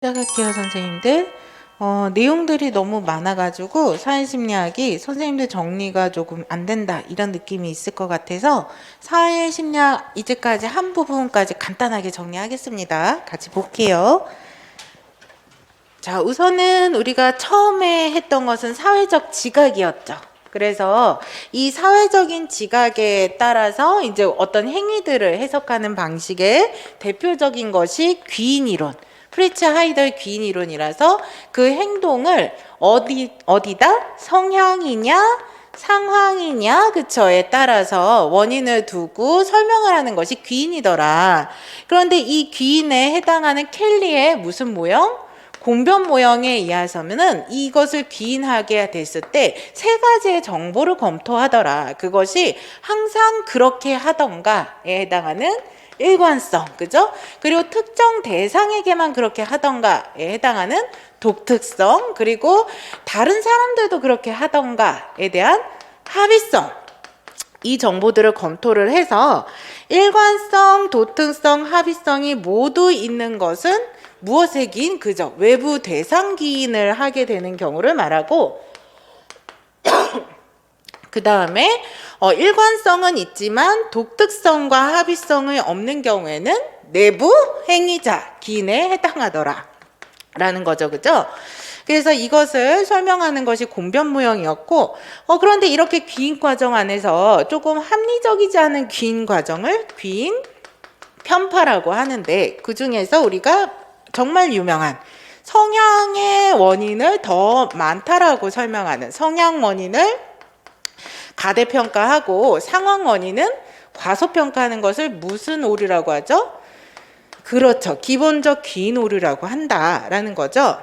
시작할게요, 선생님들. 내용들이 너무 많아가지고 사회심리학이 선생님들 정리가 조금 안 된다 이런 느낌이 있을 것 같아서 사회심리학 이제까지 한 부분까지 간단하게 정리하겠습니다. 같이 볼게요. 자, 우선은 우리가 처음에 했던 것은 사회적 지각이었죠. 그래서 이 사회적인 지각에 따라서 이제 어떤 행위들을 해석하는 방식의 대표적인 것이 귀인이론, 프리츠 하이덜 귀인이론이라서 그 행동을 어디다 성향이냐 상황이냐 그쳐에 따라서 원인을 두고 설명을 하는 것이 귀인이더라. 그런데 이 귀인에 해당하는 켈리의 무슨 모형? 공변 모형에 의해서는 이것을 귀인하게 됐을 때 세 가지의 정보를 검토하더라. 그것이 항상 그렇게 하던가에 해당하는 일관성, 그죠? 그리고 특정 대상에게만 그렇게 하던가에 해당하는 독특성, 그리고 다른 사람들도 그렇게 하던가에 대한 합의성. 이 정보들을 검토를 해서 일관성, 독특성, 합의성이 모두 있는 것은 무엇의 기인? 그죠? 외부 대상 기인을 하게 되는 경우를 말하고 그 다음에 일관성은 있지만 독특성과 합의성이 없는 경우에는 내부 행위자 기인에 해당하더라 라는 거죠. 그죠? 그래서 이것을 설명하는 것이 공변모형이었고 그런데 이렇게 귀인 과정 안에서 조금 합리적이지 않은 귀인 과정을 귀인 편파라고 하는데 그 중에서 우리가 정말 유명한 성향의 원인을 더 많다라고 설명하는 성향 원인을 가대평가하고 상황 원인은 과소평가하는 것을 무슨 오류라고 하죠? 그렇죠. 기본적 귀인 오류라고 한다라는 거죠.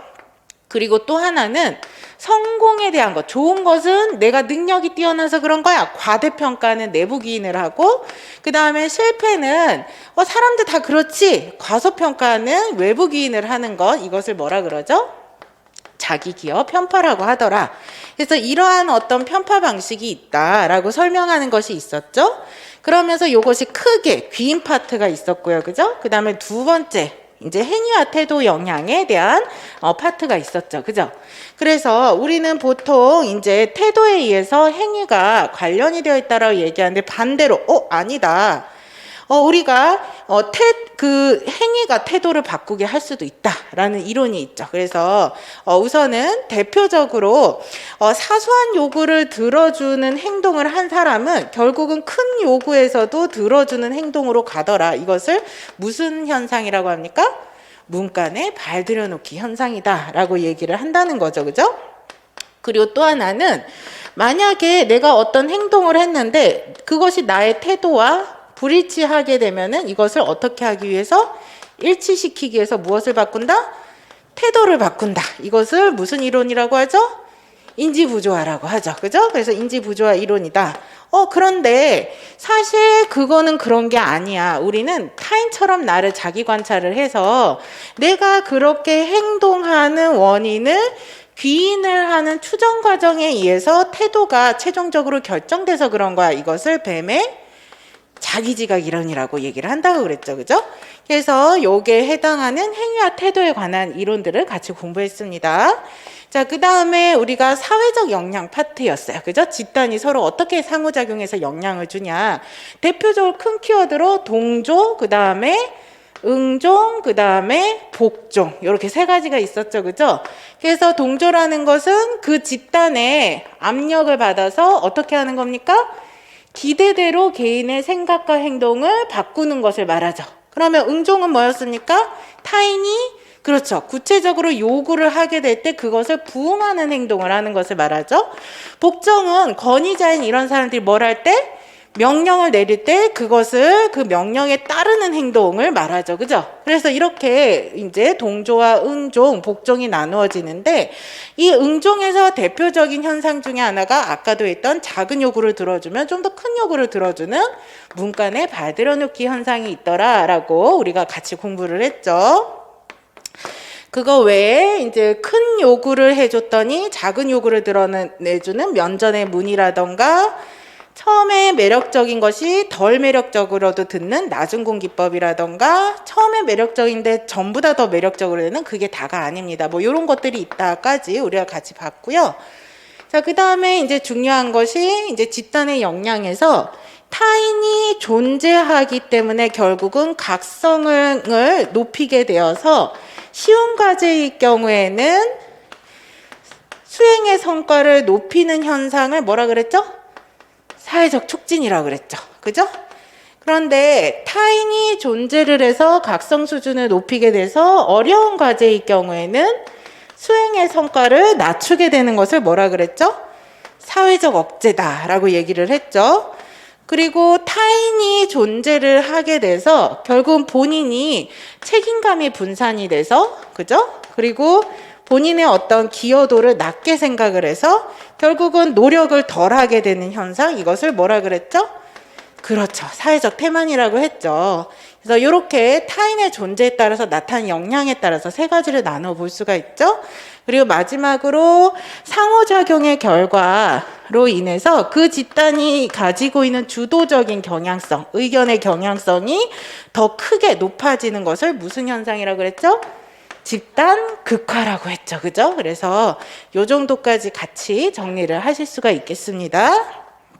그리고 또 하나는 성공에 대한 것, 좋은 것은 내가 능력이 뛰어나서 그런 거야. 과대평가는 내부 기인을 하고 그 다음에 실패는 사람들 다 그렇지. 과소평가는 외부 기인을 하는 것, 이것을 뭐라 그러죠? 자기 기여 편파라고 하더라. 그래서 이러한 어떤 편파 방식이 있다라고 설명하는 것이 있었죠. 그러면서 이것이 크게 귀인 파트가 있었고요. 그죠? 그 다음에 두 번째 이제 행위와 태도 영향에 대한 파트가 있었죠. 그죠? 그래서 우리는 보통 이제 태도에 의해서 행위가 관련이 되어 있다라고 얘기하는데 반대로 아니다. 우리가 그 행위가 태도를 바꾸게 할 수도 있다라는 이론이 있죠. 그래서 우선은 대표적으로 사소한 요구를 들어주는 행동을 한 사람은 결국은 큰 요구에서도 들어주는 행동으로 가더라. 이것을 무슨 현상이라고 합니까? 문간에 발 들여놓기 현상이다라고 얘기를 한다는 거죠. 그죠? 그리고 또 하나는 만약에 내가 어떤 행동을 했는데 그것이 나의 태도와 불일치하게 되면은 이것을 어떻게 하기 위해서 일치시키기 위해서 무엇을 바꾼다? 태도를 바꾼다. 이것을 무슨 이론이라고 하죠? 인지부조화라고 하죠. 그죠? 그래서 인지부조화 이론이다. 그런데 사실 그거는 그런 게 아니야. 우리는 타인처럼 나를 자기 관찰을 해서 내가 그렇게 행동하는 원인을 귀인을 하는 추정 과정에 의해서 태도가 최종적으로 결정돼서 그런 거야. 이것을 뱀의 자기지각 이론이라고 얘기를 한다고 그랬죠. 그죠? 그래서 요게 해당하는 행위와 태도에 관한 이론들을 같이 공부했습니다. 자, 그 다음에 우리가 사회적 영향 파트였어요. 그죠? 집단이 서로 어떻게 상호작용해서 영향을 주냐. 대표적으로 큰 키워드로 동조, 그 다음에 응종, 그 다음에 복종, 이렇게 세 가지가 있었죠. 그죠? 그래서 동조라는 것은 그 집단의 압력을 받아서 어떻게 하는 겁니까? 기대대로 개인의 생각과 행동을 바꾸는 것을 말하죠. 그러면 응종은 뭐였습니까? 타인이 그렇죠. 구체적으로 요구를 하게 될 때 그것을 부응하는 행동을 하는 것을 말하죠. 복종은 권위자인 이런 사람들이 뭘 할 때? 명령을 내릴 때 그것을 그 명령에 따르는 행동을 말하죠. 그죠? 그래서 이렇게 이제 동조와 응종, 복종이 나누어지는데 이 응종에서 대표적인 현상 중에 하나가 아까도 했던 작은 요구를 들어주면 좀 더 큰 요구를 들어주는 문간에 발 들여놓기 현상이 있더라라고 우리가 같이 공부를 했죠. 그거 외에 이제 큰 요구를 해줬더니 작은 요구를 드러내주는 면전의 문이라던가 처음에 매력적인 것이 덜 매력적으로도 듣는 나중공 기법이라던가 처음에 매력적인데 전부 다 더 매력적으로 되는 그게 다가 아닙니다. 뭐 이런 것들이 있다까지 우리가 같이 봤고요. 자, 그 다음에 이제 중요한 것이 이제 집단의 역량에서 타인이 존재하기 때문에 결국은 각성을 높이게 되어서 쉬운 과제의 경우에는 수행의 성과를 높이는 현상을 뭐라 그랬죠? 사회적 촉진이라고 그랬죠. 그죠? 그런데 타인이 존재를 해서 각성 수준을 높이게 돼서 어려운 과제의 경우에는 수행의 성과를 낮추게 되는 것을 뭐라 그랬죠? 사회적 억제다라고 얘기를 했죠. 그리고 타인이 존재를 하게 돼서 결국은 본인이 책임감이 분산이 돼서, 그죠? 그리고 본인의 어떤 기여도를 낮게 생각을 해서 결국은 노력을 덜 하게 되는 현상, 이것을 뭐라 그랬죠? 그렇죠. 사회적 태만이라고 했죠. 그래서 이렇게 타인의 존재에 따라서 나타나는 역량에 따라서 세 가지를 나눠 볼 수가 있죠. 그리고 마지막으로 상호작용의 결과로 인해서 그 집단이 가지고 있는 주도적인 경향성, 의견의 경향성이 더 크게 높아지는 것을 무슨 현상이라고 그랬죠? 집단 극화라고 했죠. 그죠? 그래서 요 정도까지 같이 정리를 하실 수가 있겠습니다.